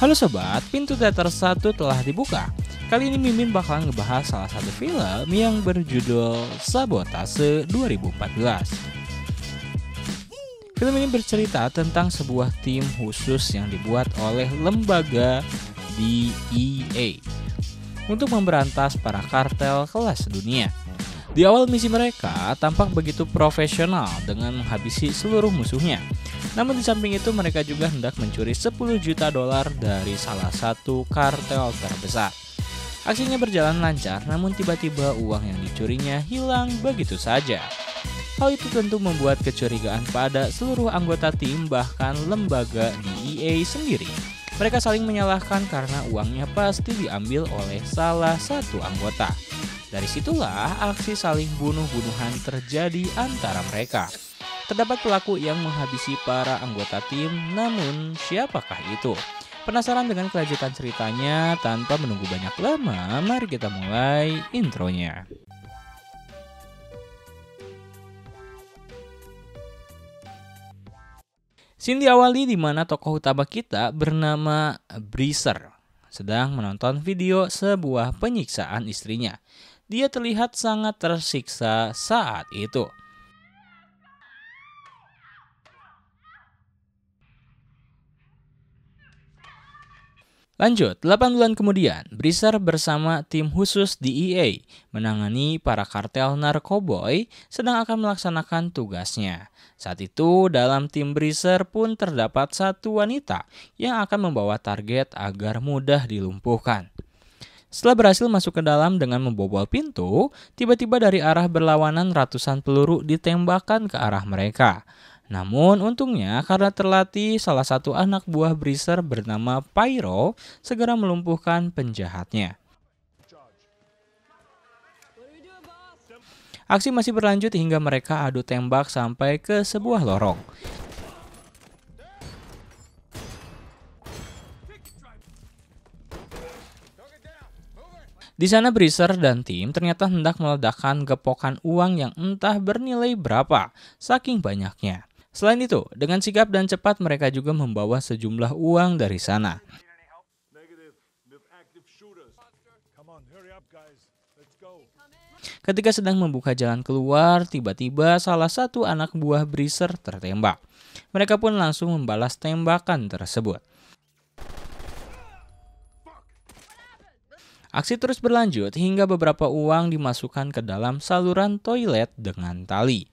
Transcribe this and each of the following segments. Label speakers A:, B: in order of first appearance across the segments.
A: Halo sobat, pintu teater 1 telah dibuka. Kali ini Mimin bakalan ngebahas salah satu film yang berjudul Sabotase 2014. Film ini bercerita tentang sebuah tim khusus yang dibuat oleh lembaga DEA untuk memberantas para kartel kelas dunia. Di awal misi mereka tampak begitu profesional dengan menghabisi seluruh musuhnya. Namun di samping itu mereka juga hendak mencuri 10 juta dolar dari salah satu kartel terbesar. Aksinya berjalan lancar, namun tiba-tiba uang yang dicurinya hilang begitu saja. Hal itu tentu membuat kecurigaan pada seluruh anggota tim, bahkan lembaga DEA sendiri. Mereka saling menyalahkan karena uangnya pasti diambil oleh salah satu anggota. Dari situlah aksi saling bunuh-bunuhan terjadi antara mereka. Terdapat pelaku yang menghabisi para anggota tim, namun siapakah itu? Penasaran dengan kelanjutan ceritanya? Tanpa menunggu banyak lama, mari kita mulai intronya. Scene diawali di mana tokoh utama kita bernama Breezer sedang menonton video sebuah penyiksaan istrinya. Dia terlihat sangat tersiksa saat itu. Lanjut, 8 bulan kemudian, Breezer bersama tim khusus DEA menangani para kartel narkoboy sedang akan melaksanakan tugasnya. Saat itu, dalam tim Breezer pun terdapat satu wanita yang akan membawa target agar mudah dilumpuhkan. Setelah berhasil masuk ke dalam dengan membobol pintu, tiba-tiba dari arah berlawanan ratusan peluru ditembakkan ke arah mereka. Namun untungnya karena terlatih, salah satu anak buah Breezer bernama Pyro segera melumpuhkan penjahatnya. Aksi masih berlanjut hingga mereka adu tembak sampai ke sebuah lorong. Di sana Breezer dan tim ternyata hendak meledakkan gepokan uang yang entah bernilai berapa, saking banyaknya. Selain itu, dengan sigap dan cepat mereka juga membawa sejumlah uang dari sana. Ketika sedang membuka jalan keluar, tiba-tiba salah satu anak buah Breezer tertembak. Mereka pun langsung membalas tembakan tersebut. Aksi terus berlanjut hingga beberapa uang dimasukkan ke dalam saluran toilet dengan tali.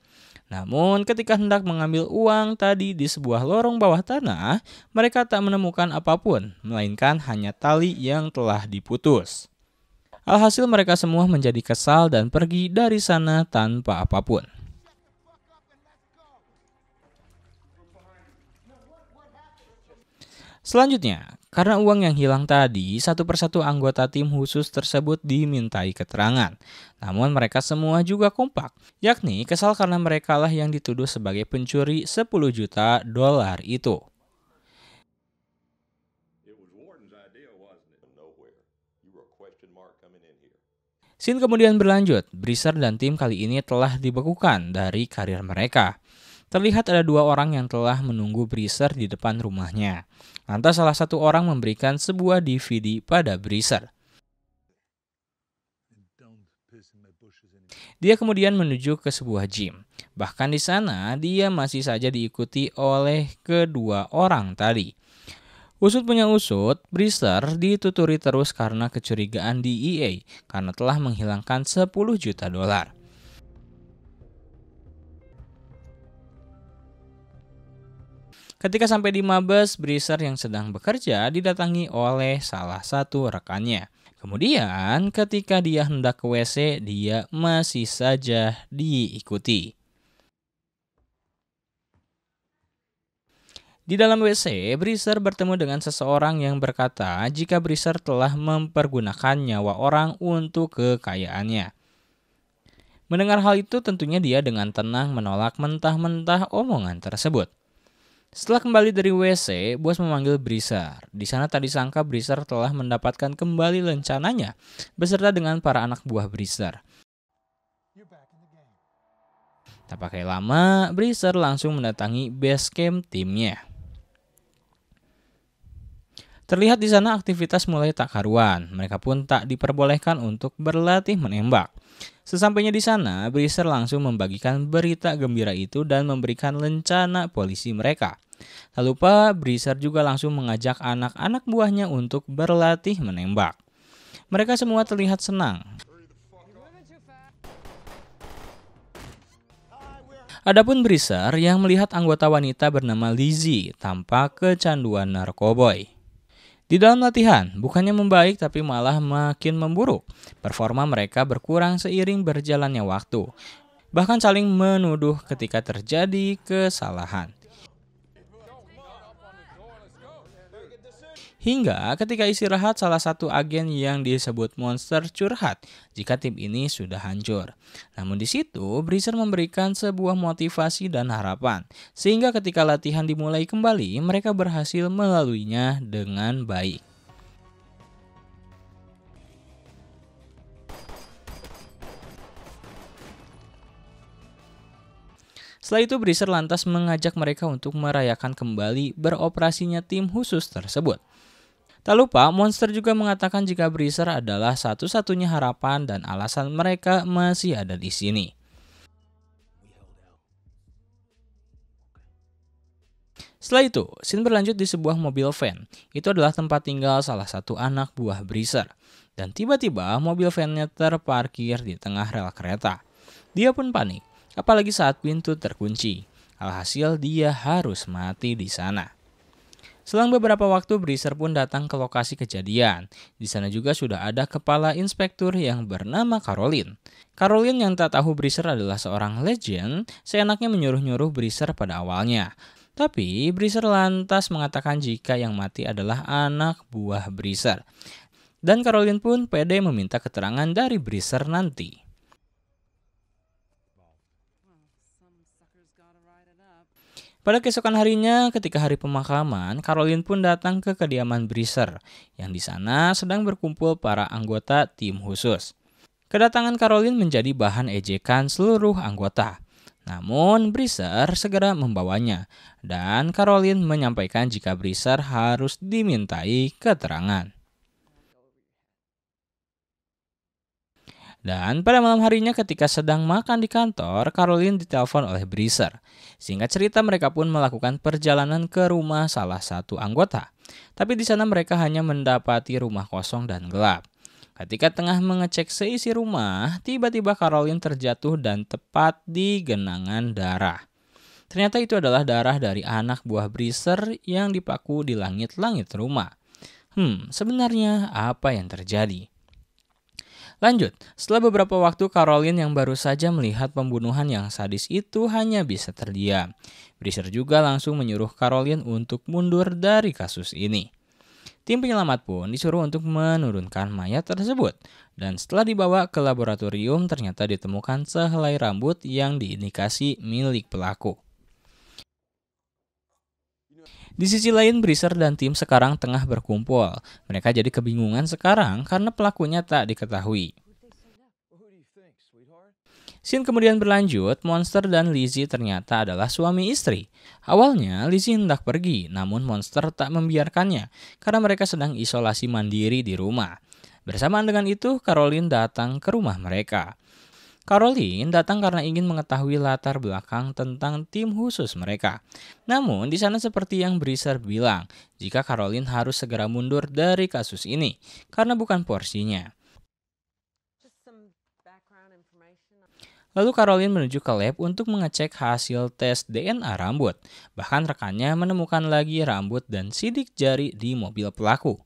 A: Namun ketika hendak mengambil uang tadi di sebuah lorong bawah tanah, mereka tak menemukan apapun, melainkan hanya tali yang telah diputus. Alhasil mereka semua menjadi kesal dan pergi dari sana tanpa apapun. Selanjutnya, karena uang yang hilang tadi, satu persatu anggota tim khusus tersebut dimintai keterangan. Namun mereka semua juga kompak, yakni kesal karena merekalah yang dituduh sebagai pencuri 10 juta dolar itu. Scene kemudian berlanjut, Breezer dan tim kali ini telah dibekukan dari karir mereka. Terlihat ada dua orang yang telah menunggu Breezer di depan rumahnya. Lantas salah satu orang memberikan sebuah DVD pada Breezer. Dia kemudian menuju ke sebuah gym. Bahkan di sana dia masih saja diikuti oleh kedua orang tadi. Usut punya usut, Breezer dituturi terus karena kecurigaan DEA karena telah menghilangkan 10 juta dolar. Ketika sampai di Mabes, Breezer yang sedang bekerja didatangi oleh salah satu rekannya. Kemudian ketika dia hendak ke WC, dia masih saja diikuti. Di dalam WC, Breezer bertemu dengan seseorang yang berkata jika Breezer telah mempergunakan nyawa orang untuk kekayaannya. Mendengar hal itu tentunya dia dengan tenang menolak mentah-mentah omongan tersebut. Setelah kembali dari WC, bos memanggil Breezer. Di sana tak disangka Breezer telah mendapatkan kembali rencananya beserta dengan para anak buah Breezer. Tak pakai lama, Breezer langsung mendatangi base camp timnya. Terlihat di sana aktivitas mulai tak karuan. Mereka pun tak diperbolehkan untuk berlatih menembak. Sesampainya di sana, Breezer langsung membagikan berita gembira itu dan memberikan lencana polisi mereka. Tak lupa, Breezer juga langsung mengajak anak-anak buahnya untuk berlatih menembak. Mereka semua terlihat senang. Adapun Breezer yang melihat anggota wanita bernama Lizzie tanpa kecanduan narkoboy. Di dalam latihan, bukannya membaik tapi malah makin memburuk. Performa mereka berkurang seiring berjalannya waktu. Bahkan saling menuduh ketika terjadi kesalahan. Hingga ketika istirahat, salah satu agen yang disebut Monster curhat jika tim ini sudah hancur. Namun di situ, Breezer memberikan sebuah motivasi dan harapan, sehingga ketika latihan dimulai kembali, mereka berhasil melaluinya dengan baik. Setelah itu, Breezer lantas mengajak mereka untuk merayakan kembali beroperasinya tim khusus tersebut. Tak lupa, Monster juga mengatakan jika Breezer adalah satu-satunya harapan dan alasan mereka masih ada di sini. Setelah itu, scene berlanjut di sebuah mobil van. Itu adalah tempat tinggal salah satu anak buah Breezer. Dan tiba-tiba mobil van-nya terparkir di tengah rel kereta. Dia pun panik, apalagi saat pintu terkunci. Alhasil dia harus mati di sana. Selang beberapa waktu, Breezer pun datang ke lokasi kejadian. Di sana juga sudah ada kepala inspektur yang bernama Caroline. Caroline yang tak tahu Breezer adalah seorang legend, seenaknya menyuruh-nyuruh Breezer pada awalnya. Tapi Breezer lantas mengatakan jika yang mati adalah anak buah Breezer. Dan Caroline pun pede meminta keterangan dari Breezer nanti. Pada keesokan harinya, ketika hari pemakaman, Caroline pun datang ke kediaman Breezer, yang di sana sedang berkumpul para anggota tim khusus. Kedatangan Caroline menjadi bahan ejekan seluruh anggota. Namun, Breezer segera membawanya, dan Caroline menyampaikan jika Breezer harus dimintai keterangan. Dan pada malam harinya ketika sedang makan di kantor, Caroline ditelepon oleh Breezer. Singkat cerita, mereka pun melakukan perjalanan ke rumah salah satu anggota. Tapi di sana mereka hanya mendapati rumah kosong dan gelap. Ketika tengah mengecek seisi rumah, tiba-tiba Caroline terjatuh dan tepat di genangan darah. Ternyata itu adalah darah dari anak buah Breezer yang dipaku di langit-langit rumah. Sebenarnya apa yang terjadi? Lanjut, setelah beberapa waktu, Caroline yang baru saja melihat pembunuhan yang sadis itu hanya bisa terdiam. Breezer juga langsung menyuruh Caroline untuk mundur dari kasus ini. Tim penyelamat pun disuruh untuk menurunkan mayat tersebut. Dan setelah dibawa ke laboratorium, ternyata ditemukan sehelai rambut yang diindikasi milik pelaku. Di sisi lain, Breezer dan tim sekarang tengah berkumpul. Mereka jadi kebingungan sekarang karena pelakunya tak diketahui. Scene kemudian berlanjut, Monster dan Lizzie ternyata adalah suami istri. Awalnya, Lizzie hendak pergi, namun Monster tak membiarkannya karena mereka sedang isolasi mandiri di rumah. Bersamaan dengan itu, Caroline datang ke rumah mereka. Caroline datang karena ingin mengetahui latar belakang tentang tim khusus mereka. Namun di sana seperti yang Breezer bilang, jika Caroline harus segera mundur dari kasus ini karena bukan porsinya. Lalu Caroline menuju ke lab untuk mengecek hasil tes DNA rambut. Bahkan rekannya menemukan lagi rambut dan sidik jari di mobil pelaku.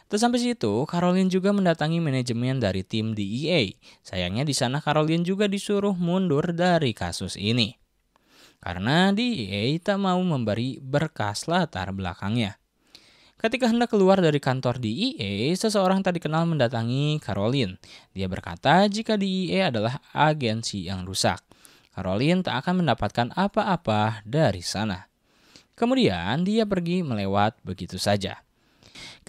A: Tak sampai situ, Caroline juga mendatangi manajemen dari tim DEA. Sayangnya di sana Caroline juga disuruh mundur dari kasus ini. Karena DEA tak mau memberi berkas latar belakangnya. Ketika hendak keluar dari kantor DEA, seseorang tak dikenal mendatangi Caroline. Dia berkata jika DEA adalah agensi yang rusak. Caroline tak akan mendapatkan apa-apa dari sana. Kemudian dia pergi melewat begitu saja.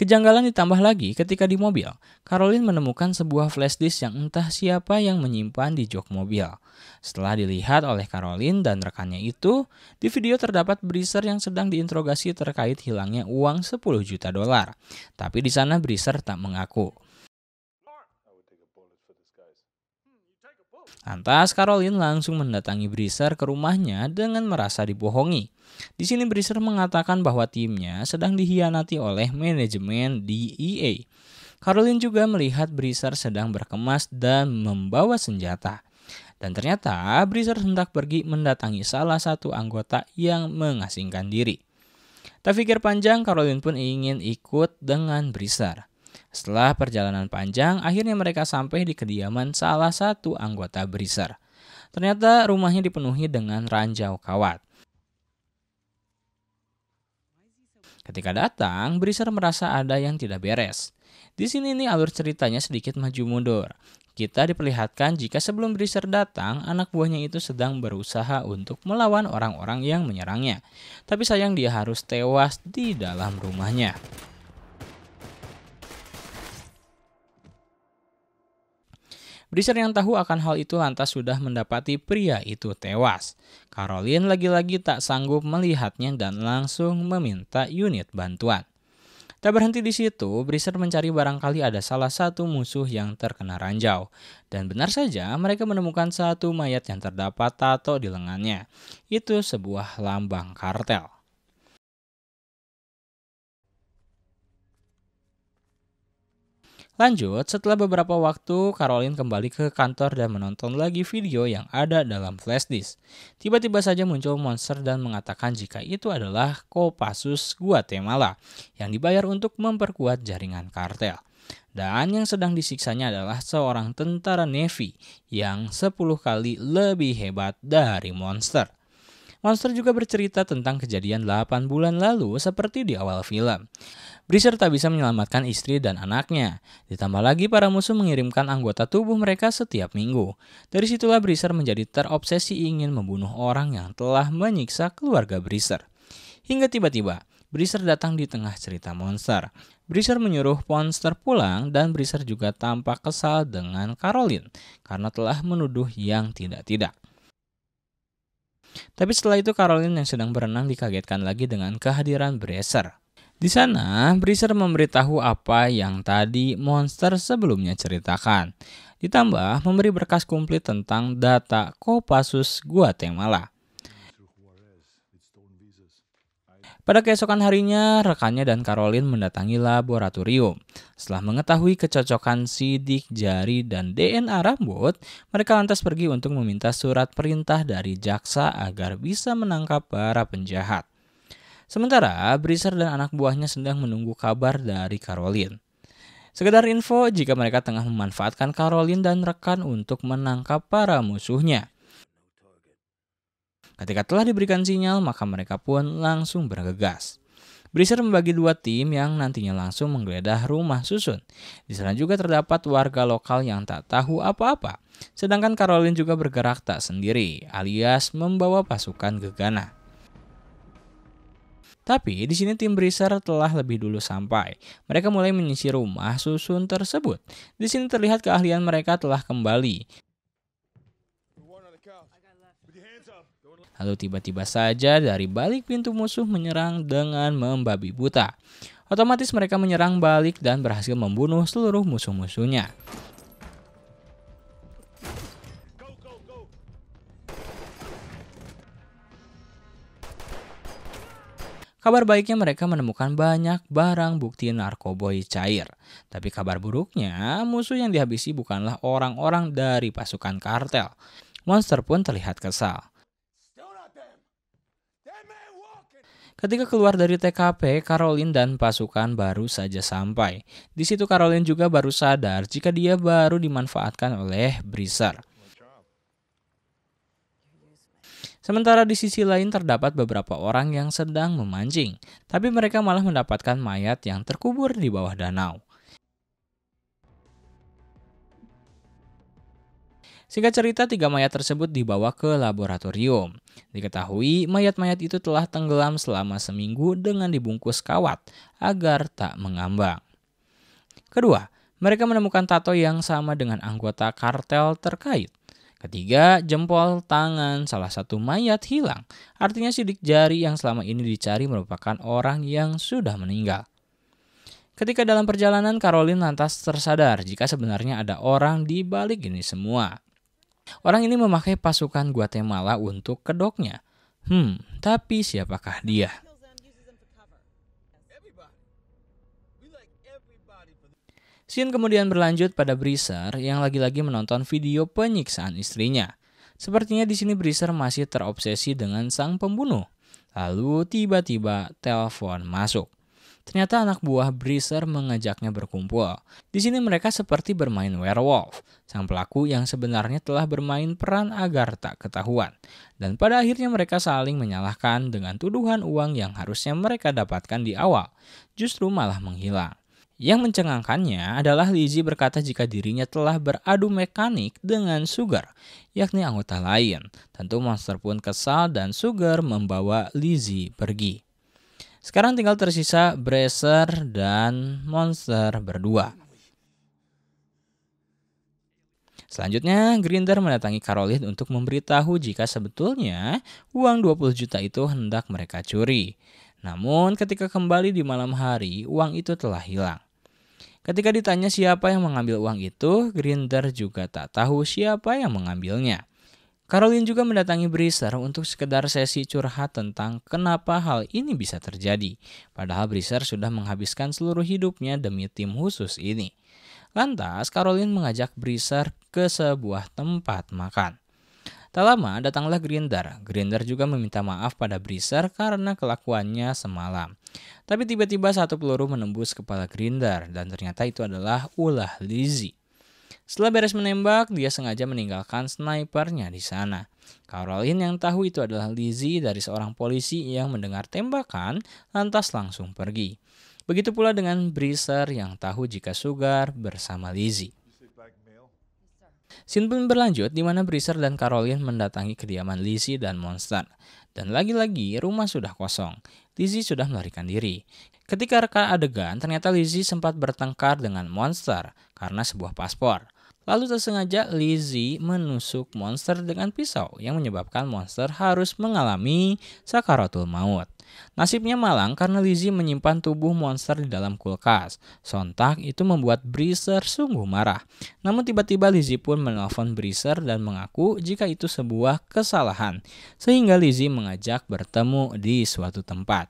A: Kejanggalan ditambah lagi ketika di mobil, Caroline menemukan sebuah flash disk yang entah siapa yang menyimpan di jok mobil. Setelah dilihat oleh Caroline dan rekannya itu, di video terdapat Breezer yang sedang diinterogasi terkait hilangnya uang 10 juta dolar. Tapi di sana Breezer tak mengaku. Lantas Caroline langsung mendatangi Breezer ke rumahnya dengan merasa dibohongi. Di sini Breezer mengatakan bahwa timnya sedang dihianati oleh manajemen di EA. Caroline juga melihat Breezer sedang berkemas dan membawa senjata. Dan ternyata Breezer hendak pergi mendatangi salah satu anggota yang mengasingkan diri. Tak pikir panjang, Caroline pun ingin ikut dengan Breezer. Setelah perjalanan panjang, akhirnya mereka sampai di kediaman salah satu anggota Breezer. Ternyata rumahnya dipenuhi dengan ranjau kawat. Ketika datang, Breezer merasa ada yang tidak beres. Di sini nih alur ceritanya sedikit maju mundur. Kita diperlihatkan jika sebelum Breezer datang, anak buahnya itu sedang berusaha untuk melawan orang-orang yang menyerangnya. Tapi sayang dia harus tewas di dalam rumahnya. Breezer yang tahu akan hal itu lantas sudah mendapati pria itu tewas. Caroline lagi-lagi tak sanggup melihatnya dan langsung meminta unit bantuan. Tak berhenti di situ, Breezer mencari barangkali ada salah satu musuh yang terkena ranjau. Dan benar saja mereka menemukan satu mayat yang terdapat tato di lengannya. Itu sebuah lambang kartel. Lanjut, setelah beberapa waktu, Caroline kembali ke kantor dan menonton lagi video yang ada dalam flashdisk. Tiba-tiba saja muncul monster dan mengatakan jika itu adalah Kopassus Guatemala yang dibayar untuk memperkuat jaringan kartel. Dan yang sedang disiksanya adalah seorang tentara Navy yang 10 kali lebih hebat dari monster. Monster juga bercerita tentang kejadian 8 bulan lalu seperti di awal film. Breezer tak bisa menyelamatkan istri dan anaknya. Ditambah lagi para musuh mengirimkan anggota tubuh mereka setiap minggu. Dari situlah Breezer menjadi terobsesi ingin membunuh orang yang telah menyiksa keluarga Breezer. Hingga tiba-tiba, Breezer datang di tengah cerita monster. Breezer menyuruh monster pulang dan Breezer juga tampak kesal dengan Caroline karena telah menuduh yang tidak-tidak. Tapi setelah itu Caroline yang sedang berenang dikagetkan lagi dengan kehadiran Breezer. Di sana, Breezer memberitahu apa yang tadi monster sebelumnya ceritakan. Ditambah memberi berkas komplit tentang data Kopassus Guatemala. Pada keesokan harinya, rekannya dan Caroline mendatangi laboratorium. Setelah mengetahui kecocokan sidik jari dan DNA rambut, mereka lantas pergi untuk meminta surat perintah dari jaksa agar bisa menangkap para penjahat. Sementara, Breezer dan anak buahnya sedang menunggu kabar dari Caroline. Sekedar info jika mereka tengah memanfaatkan Caroline dan rekan untuk menangkap para musuhnya. Ketika telah diberikan sinyal, maka mereka pun langsung bergegas. Breezer membagi dua tim yang nantinya langsung menggeledah rumah susun. Di sana juga terdapat warga lokal yang tak tahu apa-apa. Sedangkan Caroline juga bergerak tak sendiri, alias membawa pasukan gegana. Tapi di sini tim Breezer telah lebih dulu sampai. Mereka mulai menyisir rumah susun tersebut. Di sini terlihat keahlian mereka telah kembali. Lalu tiba-tiba saja dari balik pintu musuh menyerang dengan membabi buta. Otomatis mereka menyerang balik dan berhasil membunuh seluruh musuh-musuhnya. Kabar baiknya mereka menemukan banyak barang bukti narkoboy cair. Tapi kabar buruknya, musuh yang dihabisi bukanlah orang-orang dari pasukan kartel. Monster pun terlihat kesal. Ketika keluar dari TKP, Caroline dan pasukan baru saja sampai. Di situ Caroline juga baru sadar jika dia baru dimanfaatkan oleh Breezer. Sementara di sisi lain terdapat beberapa orang yang sedang memancing, tapi mereka malah mendapatkan mayat yang terkubur di bawah danau. Singkat cerita, 3 mayat tersebut dibawa ke laboratorium. Diketahui mayat-mayat itu telah tenggelam selama seminggu dengan dibungkus kawat agar tak mengambang. Kedua, mereka menemukan tato yang sama dengan anggota kartel terkait. Ketiga, jempol tangan salah satu mayat hilang. Artinya sidik jari yang selama ini dicari merupakan orang yang sudah meninggal. Ketika dalam perjalanan, Caroline lantas tersadar jika sebenarnya ada orang di balik ini semua. Orang ini memakai pasukan Guatemala untuk kedoknya. Tapi siapakah dia? Scene kemudian berlanjut pada Breezer yang lagi-lagi menonton video penyiksaan istrinya. Sepertinya di sini Breezer masih terobsesi dengan sang pembunuh. Lalu tiba-tiba telepon masuk. Ternyata anak buah Breezer mengajaknya berkumpul. Di sini mereka seperti bermain werewolf, sang pelaku yang sebenarnya telah bermain peran agar tak ketahuan. Dan pada akhirnya mereka saling menyalahkan dengan tuduhan uang yang harusnya mereka dapatkan di awal, justru malah menghilang. Yang mencengangkannya adalah Lizzie berkata jika dirinya telah beradu mekanik dengan Sugar, yakni anggota lain. Tentu Monster pun kesal dan Sugar membawa Lizzie pergi. Sekarang tinggal tersisa Breezer dan Monster berdua. Selanjutnya, Grinder mendatangi Caroline untuk memberitahu jika sebetulnya uang 20 juta itu hendak mereka curi. Namun ketika kembali di malam hari, uang itu telah hilang. Ketika ditanya siapa yang mengambil uang itu, Grinder juga tak tahu siapa yang mengambilnya. Caroline juga mendatangi Breezer untuk sekedar sesi curhat tentang kenapa hal ini bisa terjadi. Padahal Breezer sudah menghabiskan seluruh hidupnya demi tim khusus ini. Lantas, Caroline mengajak Breezer ke sebuah tempat makan. Tak lama datanglah Grinder. Grinder juga meminta maaf pada Breezer karena kelakuannya semalam. Tapi tiba-tiba satu peluru menembus kepala Grinder dan ternyata itu adalah ulah Lizzie. Setelah beres menembak, dia sengaja meninggalkan snipernya di sana. Caroline yang tahu itu adalah Lizzie dari seorang polisi yang mendengar tembakan lantas langsung pergi. Begitu pula dengan Breezer yang tahu jika Sugar bersama Lizzie. Scene pun berlanjut di mana Breezer dan Caroline mendatangi kediaman Lizzie dan Monster. Dan lagi-lagi rumah sudah kosong. Lizzie sudah melarikan diri. Ketika reka adegan, ternyata Lizzie sempat bertengkar dengan Monster karena sebuah paspor. Lalu tersengaja Lizzie menusuk Monster dengan pisau yang menyebabkan Monster harus mengalami sakaratul maut. Nasibnya malang karena Lizzie menyimpan tubuh Monster di dalam kulkas. Sontak itu membuat Breezer sungguh marah. Namun tiba-tiba Lizzie pun menelpon Breezer dan mengaku jika itu sebuah kesalahan. Sehingga Lizzie mengajak bertemu di suatu tempat.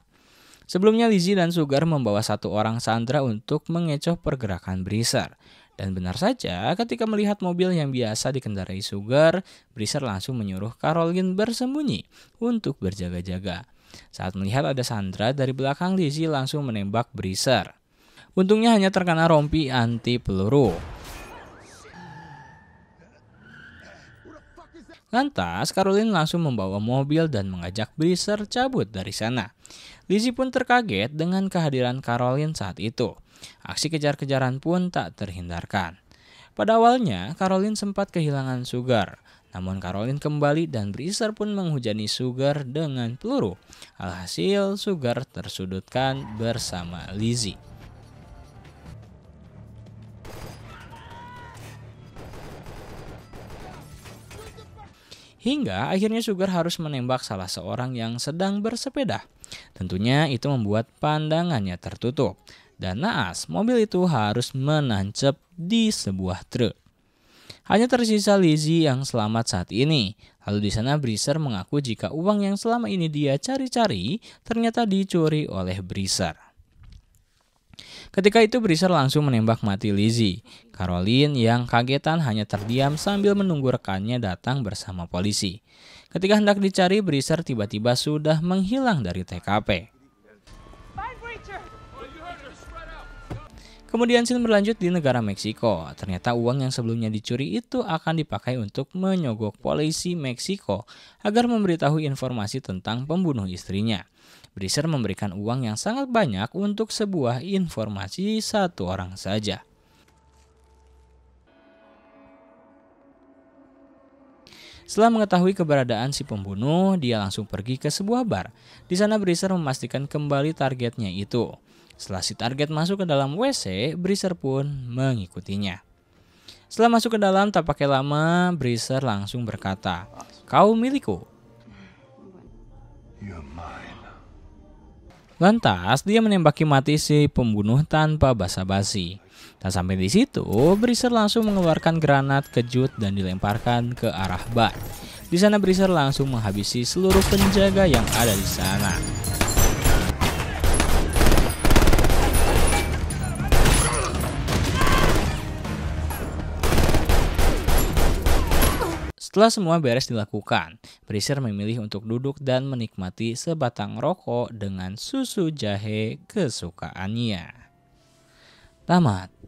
A: Sebelumnya Lizzie dan Sugar membawa satu orang sandera untuk mengecoh pergerakan Breezer. Dan benar saja ketika melihat mobil yang biasa dikendarai Sugar, Breezer langsung menyuruh Caroline bersembunyi untuk berjaga-jaga. Saat melihat ada Sandra dari belakang, Lizzie langsung menembak Breezer. Untungnya hanya terkena rompi anti peluru. Lantas, Caroline langsung membawa mobil dan mengajak Breezer cabut dari sana. Lizzie pun terkaget dengan kehadiran Caroline saat itu. Aksi kejar-kejaran pun tak terhindarkan. Pada awalnya, Caroline sempat kehilangan Sugar. Namun Caroline kembali dan Breezer pun menghujani Sugar dengan peluru. Alhasil, Sugar tersudutkan bersama Lizzie. Hingga akhirnya Sugar harus menembak salah seorang yang sedang bersepeda. Tentunya itu membuat pandangannya tertutup. Dan naas, mobil itu harus menancap di sebuah truk. Hanya tersisa Lizzie yang selamat saat ini. Lalu di sana Breezer mengaku jika uang yang selama ini dia cari-cari ternyata dicuri oleh Breezer. Ketika itu Breezer langsung menembak mati Lizzie. Caroline yang kagetan hanya terdiam sambil menunggu rekannya datang bersama polisi. Ketika hendak dicari, Breezer tiba-tiba sudah menghilang dari TKP. Kemudian scene berlanjut di negara Meksiko. Ternyata uang yang sebelumnya dicuri itu akan dipakai untuk menyogok polisi Meksiko agar memberitahu informasi tentang pembunuh istrinya. Breezer memberikan uang yang sangat banyak untuk sebuah informasi satu orang saja. Setelah mengetahui keberadaan si pembunuh, dia langsung pergi ke sebuah bar. Di sana Bracer memastikan kembali targetnya itu. Setelah si target masuk ke dalam WC, Bracer pun mengikutinya. Setelah masuk ke dalam, tak pakai lama, Bracer langsung berkata, "Kau milikku." Lantas, dia menembaki mati si pembunuh tanpa basa-basi. Tak sampai di situ, Bracer langsung mengeluarkan granat kejut dan dilemparkan ke arah bar. Di sana Bracer langsung menghabisi seluruh penjaga yang ada di sana. Setelah semua beres dilakukan, Bracer memilih untuk duduk dan menikmati sebatang rokok dengan susu jahe kesukaannya. Tamat.